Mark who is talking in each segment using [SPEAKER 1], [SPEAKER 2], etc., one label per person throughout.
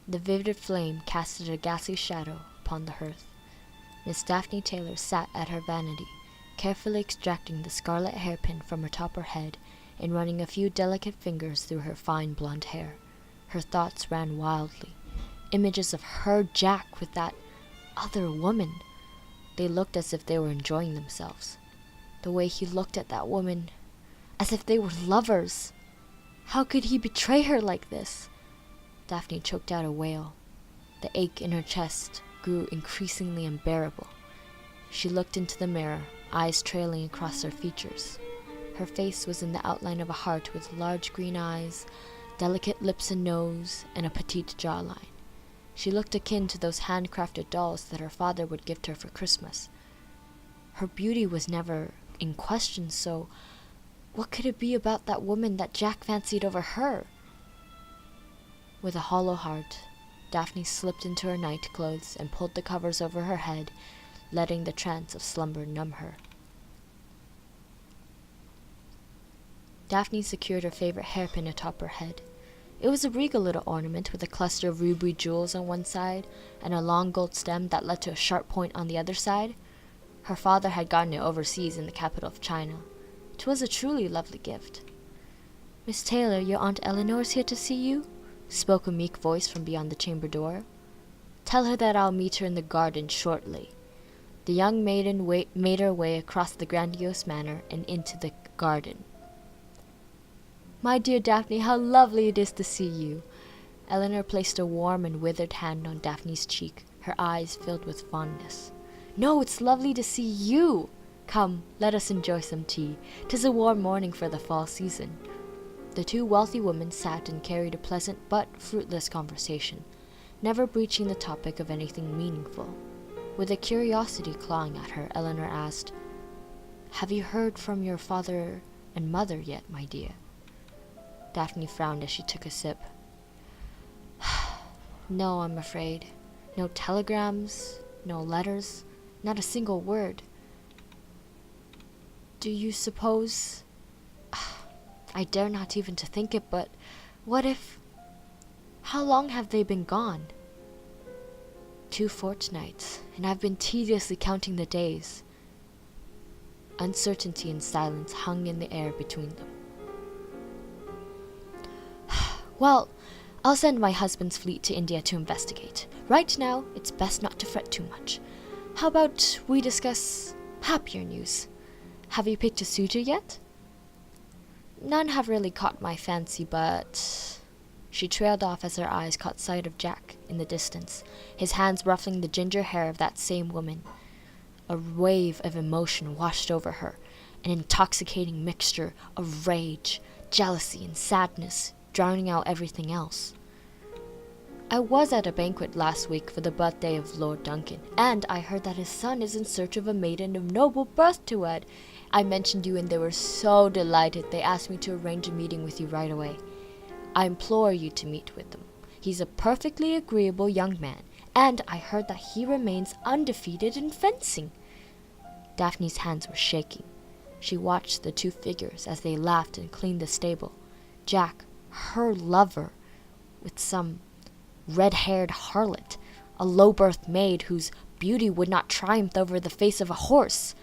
[SPEAKER 1] The vivid flame casted a ghastly shadow upon the hearth. Miss Daphne Taylor sat at her vanity, carefully extracting the scarlet hairpin from atop her head and running a few delicate fingers through her fine blonde hair. Her thoughts ran wildly. Images of her Jack with that other woman. They looked as if they were enjoying themselves. The way he looked at that woman, as if they were lovers. How could he betray her like this? Daphne choked out a wail. The ache in her chest grew increasingly unbearable. She looked into the mirror, eyes trailing across her features. Her face was in the outline of a heart with large green eyes, delicate lips and nose, and a petite jawline. She looked akin to those handcrafted dolls that her father would gift her for Christmas. Her beauty was never in question, so what could it be about that woman that Jack fancied over her? With a hollow heart, Daphne slipped into her night clothes and pulled the covers over her head, letting the trance of slumber numb her. Daphne secured her favorite hairpin atop her head. It was a regal little ornament with a cluster of ruby jewels on one side and a long gold stem that led to a sharp point on the other side. Her father had gotten it overseas in the capital of China. 'Twas a truly lovely gift. "Miss Taylor, your Aunt Eleanor's here to see you," spoke a meek voice from beyond the chamber door. "Tell her that I'll meet her in the garden shortly." The young maiden made her way across the grandiose manor and into the garden. "My dear Daphne, how lovely it is to see you." Eleanor placed a warm and withered hand on Daphne's cheek, her eyes filled with fondness. "No, it's lovely to see you. Come, let us enjoy some tea. 'Tis a warm morning for the fall season." The two wealthy women sat and carried a pleasant but fruitless conversation, never breaching the topic of anything meaningful. With a curiosity clawing at her, Eleanor asked, "Have you heard from your father and mother yet, my dear?" Daphne frowned as she took a sip. "No, I'm afraid. No telegrams, no letters, not a single word." "Do you suppose... I dare not even to think it, but what if... How long have they been gone?" 2 fortnights, and I've been tediously counting the days." Uncertainty and silence hung in the air between them. "Well, I'll send my husband's fleet to India to investigate. Right now, it's best not to fret too much. How about we discuss happier news? Have you picked a suitor yet?" "None have really caught my fancy, but..." She trailed off as her eyes caught sight of Jack in the distance, his hands ruffling the ginger hair of that same woman. A wave of emotion washed over her, an intoxicating mixture of rage, jealousy, and sadness, drowning out everything else. "I was at a banquet last week for the birthday of Lord Duncan, and I heard that his son is in search of a maiden of noble birth to wed. I mentioned you and they were so delighted they asked me to arrange a meeting with you right away. I implore you to meet with them. He's a perfectly agreeable young man, and I heard that he remains undefeated in fencing." Daphne's hands were shaking. She watched the two figures as they laughed and cleaned the stable. Jack, her lover, with some red-haired harlot, a low-birth maid whose beauty would not triumph over the face of a horse.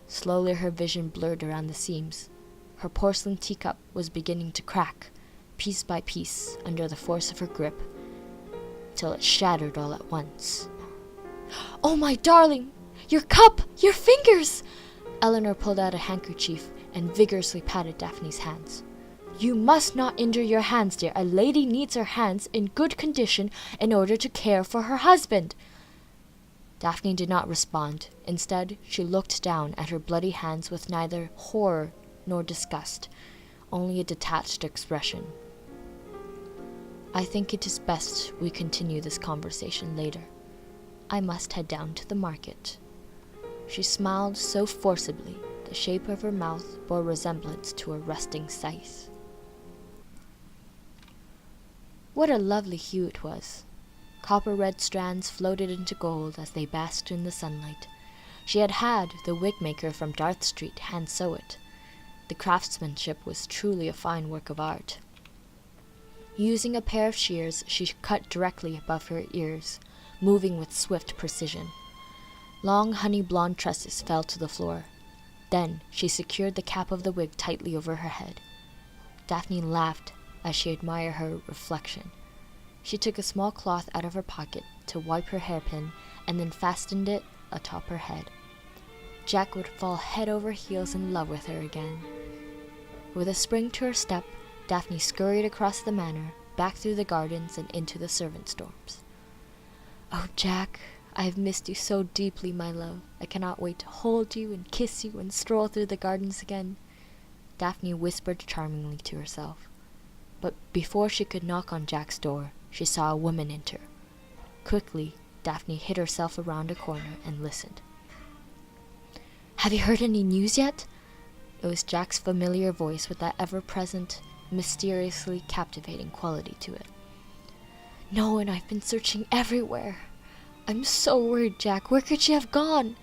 [SPEAKER 1] Slowly her vision blurred around the seams. Her porcelain teacup was beginning to crack, piece by piece, under the force of her grip, till it shattered all at once. "Oh, my darling! Your cup! Your fingers!" Eleanor pulled out a handkerchief and vigorously patted Daphne's hands. "You must not injure your hands, dear. A lady needs her hands in good condition in order to care for her husband." Daphne did not respond. Instead, she looked down at her bloody hands with neither horror nor disgust, only a detached expression. "I think it is best we continue this conversation later. I must head down to the market." She smiled so forcibly, the shape of her mouth bore resemblance to a rusting scythe. What a lovely hue it was. Copper-red strands floated into gold as they basked in the sunlight. She had had the wig-maker from Darth Street hand-sew it. The craftsmanship was truly a fine work of art. Using a pair of shears, she cut directly above her ears, moving with swift precision. Long honey blonde tresses fell to the floor. Then she secured the cap of the wig tightly over her head. Daphne laughed as she admired her reflection. She took a small cloth out of her pocket to wipe her hairpin and then fastened it atop her head. Jack would fall head over heels in love with her again. With a spring to her step, Daphne scurried across the manor, back through the gardens and into the servants' dorms. "Oh, Jack, I have missed you so deeply, my love. I cannot wait to hold you and kiss you and stroll through the gardens again," Daphne whispered charmingly to herself. But before she could knock on Jack's door, she saw a woman enter. Quickly, Daphne hid herself around a corner and listened. "Have you heard any news yet?" It was Jack's familiar voice with that ever-present, mysteriously captivating quality to it. "No, and I've been searching everywhere. I'm so worried, Jack. Where could she have gone?"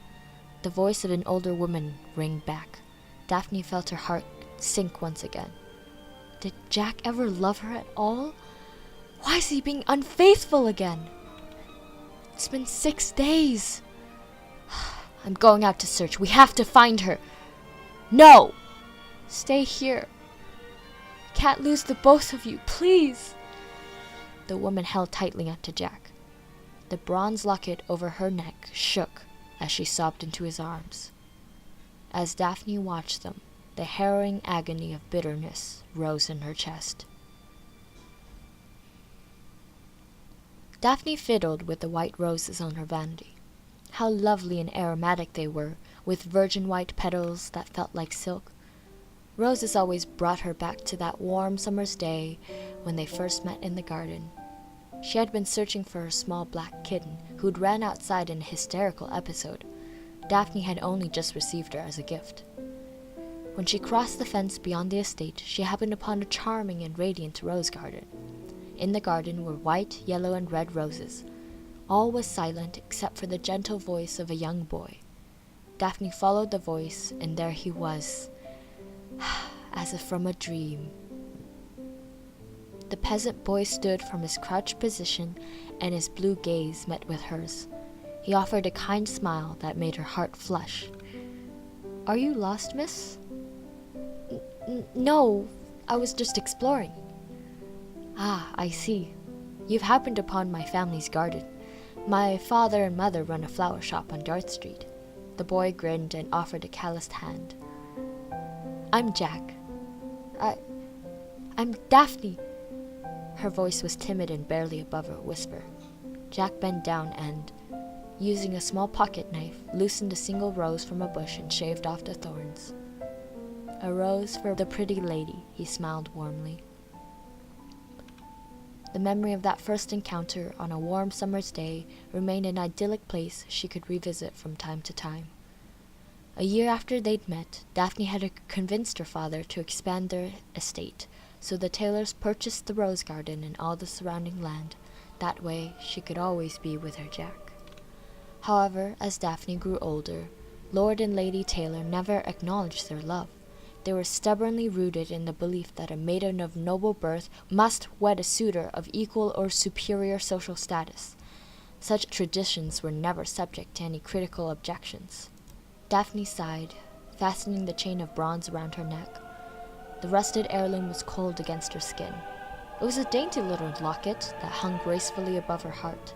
[SPEAKER 1] The voice of an older woman rang back. Daphne felt her heart sink once again. Did Jack ever love her at all? Why is he being unfaithful again? It's been 6 days. I'm going out to search. We have to find her. No! Stay here. Can't lose the both of you, please. The woman held tightly onto Jack. The bronze locket over her neck shook as she sobbed into his arms. As Daphne watched them, the harrowing agony of bitterness rose in her chest. Daphne fiddled with the white roses on her vanity. How lovely and aromatic they were, with virgin white petals that felt like silk. Roses always brought her back to that warm summer's day when they first met in the garden. She had been searching for her small black kitten, who'd ran outside in a hysterical episode. Daphne had only just received her as a gift. When she crossed the fence beyond the estate, she happened upon a charming and radiant rose garden. In the garden were white, yellow, and red roses. All was silent except for the gentle voice of a young boy. Daphne followed the voice, and there he was, as if from a dream. The peasant boy stood from his crouched position, and his blue gaze met with hers. He offered a kind smile that made her heart flush. "Are you lost, miss?" No, I was just exploring." "Ah, I see. You've happened upon my family's garden. My father and mother run a flower shop on Darth Street." The boy grinned and offered a calloused hand. "I'm Jack. I'm Daphne." Her voice was timid and barely above a whisper. Jack bent down and, using a small pocket knife, loosened a single rose from a bush and shaved off the thorns. "A rose for the pretty lady," he smiled warmly. The memory of that first encounter on a warm summer's day remained an idyllic place she could revisit from time to time. A year after they'd met, Daphne had convinced her father to expand their estate, so the Taylors purchased the rose garden and all the surrounding land. That way, she could always be with her Jack. However, as Daphne grew older, Lord and Lady Taylor never acknowledged their love. They were stubbornly rooted in the belief that a maiden of noble birth must wed a suitor of equal or superior social status. Such traditions were never subject to any critical objections. Daphne sighed, fastening the chain of bronze around her neck. The rusted heirloom was cold against her skin. It was a dainty little locket that hung gracefully above her heart.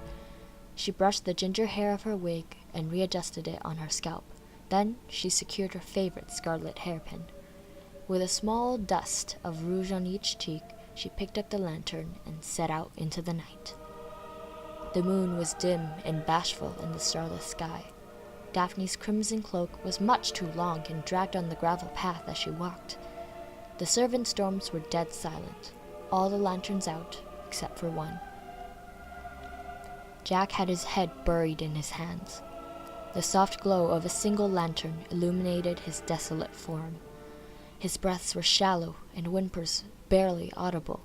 [SPEAKER 1] She brushed the ginger hair of her wig and readjusted it on her scalp. Then she secured her favorite scarlet hairpin. With a small dust of rouge on each cheek, she picked up the lantern and set out into the night. The moon was dim and bashful in the starless sky. Daphne's crimson cloak was much too long and dragged on the gravel path as she walked. The servants' dorms were dead silent, all the lanterns out except for one. Jack had his head buried in his hands. The soft glow of a single lantern illuminated his desolate form. His breaths were shallow and whimpers barely audible.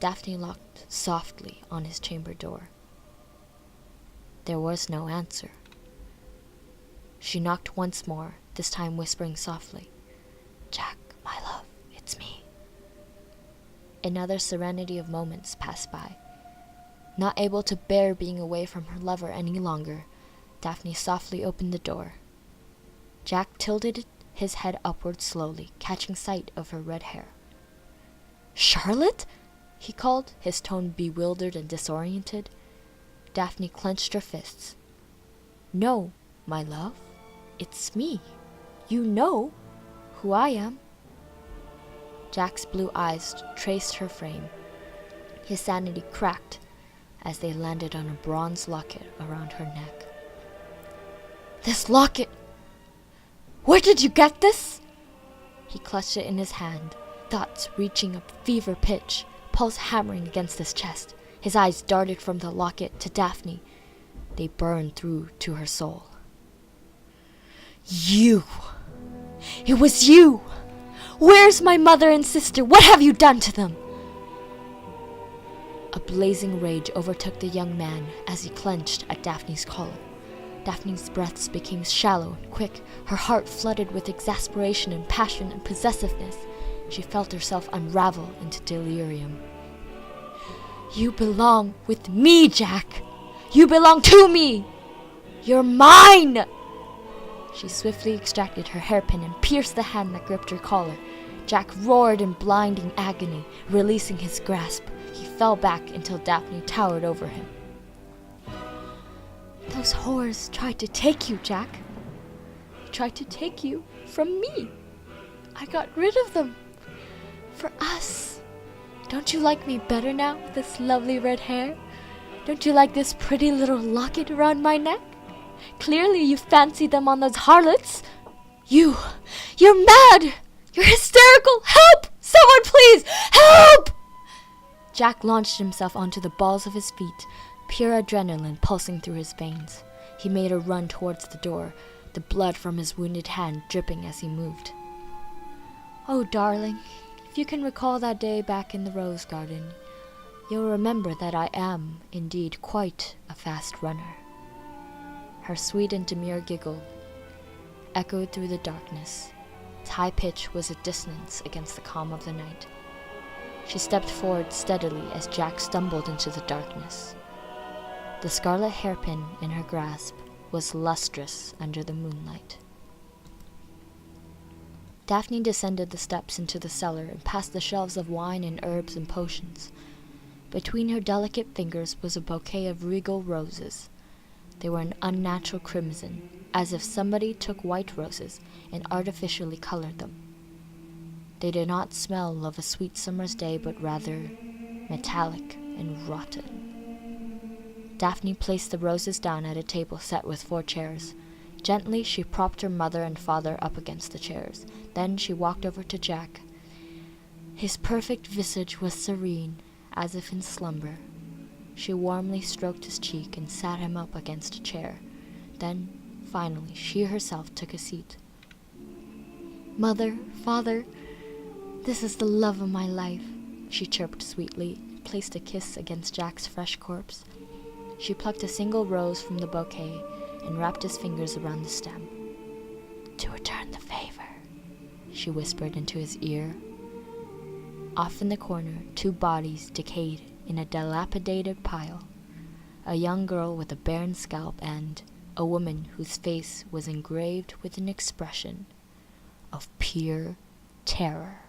[SPEAKER 1] Daphne knocked softly on his chamber door. There was no answer. She knocked once more, this time whispering softly, "Jack, my love, it's me." Another serenity of moments passed by. Not able to bear being away from her lover any longer, Daphne softly opened the door. Jack tilted his head upward slowly, catching sight of her red hair. "Charlotte?" he called, his tone bewildered and disoriented. Daphne clenched her fists. "No, my love, it's me. You know who I am." Jack's blue eyes traced her frame. His sanity cracked as they landed on a bronze locket around her neck. "This locket! Where did you get this?" He clutched it in his hand, thoughts reaching a fever pitch, pulse hammering against his chest. His eyes darted from the locket to Daphne. They burned through to her soul. "You! It was you! Where's my mother and sister? What have you done to them?" A blazing rage overtook the young man as he clenched at Daphne's collar. Daphne's breaths became shallow and quick, her heart flooded with exasperation and passion and possessiveness. She felt herself unravel into delirium. "You belong with me, Jack! You belong to me! You're mine!" She swiftly extracted her hairpin and pierced the hand that gripped her collar. Jack roared in blinding agony, releasing his grasp. He fell back until Daphne towered over him. "Those whores tried to take you, Jack. They tried to take you from me. I got rid of them. For us. Don't you like me better now with this lovely red hair? Don't you like this pretty little locket around my neck? Clearly you fancy them on those harlots. You're mad! You're hysterical! Help! Someone please! Help!" Jack launched himself onto the balls of his feet, pure adrenaline pulsing through his veins. He made a run towards the door, the blood from his wounded hand dripping as he moved. "Oh, darling, if you can recall that day back in the rose garden, you'll remember that I am, indeed, quite a fast runner." Her sweet and demure giggle echoed through the darkness. Its high pitch was a dissonance against the calm of the night. She stepped forward steadily as Jack stumbled into the darkness. The scarlet hairpin in her grasp was lustrous under the moonlight. Daphne descended the steps into the cellar and past the shelves of wine and herbs and potions. Between her delicate fingers was a bouquet of regal roses. They were an unnatural crimson, as if somebody took white roses and artificially colored them. They did not smell of a sweet summer's day, but rather metallic and rotten. Daphne placed the roses down at a table set with 4 chairs. Gently, she propped her mother and father up against the chairs. Then she walked over to Jack. His perfect visage was serene, as if in slumber. She warmly stroked his cheek and sat him up against a chair. Then, finally, she herself took a seat. "Mother, father, this is the love of my life," she chirped sweetly, and placed a kiss against Jack's fresh corpse. She plucked a single rose from the bouquet and wrapped his fingers around the stem. "To return the favor," she whispered into his ear. Off in the corner, 2 bodies decayed in a dilapidated pile. A young girl with a barren scalp and a woman whose face was engraved with an expression of pure terror.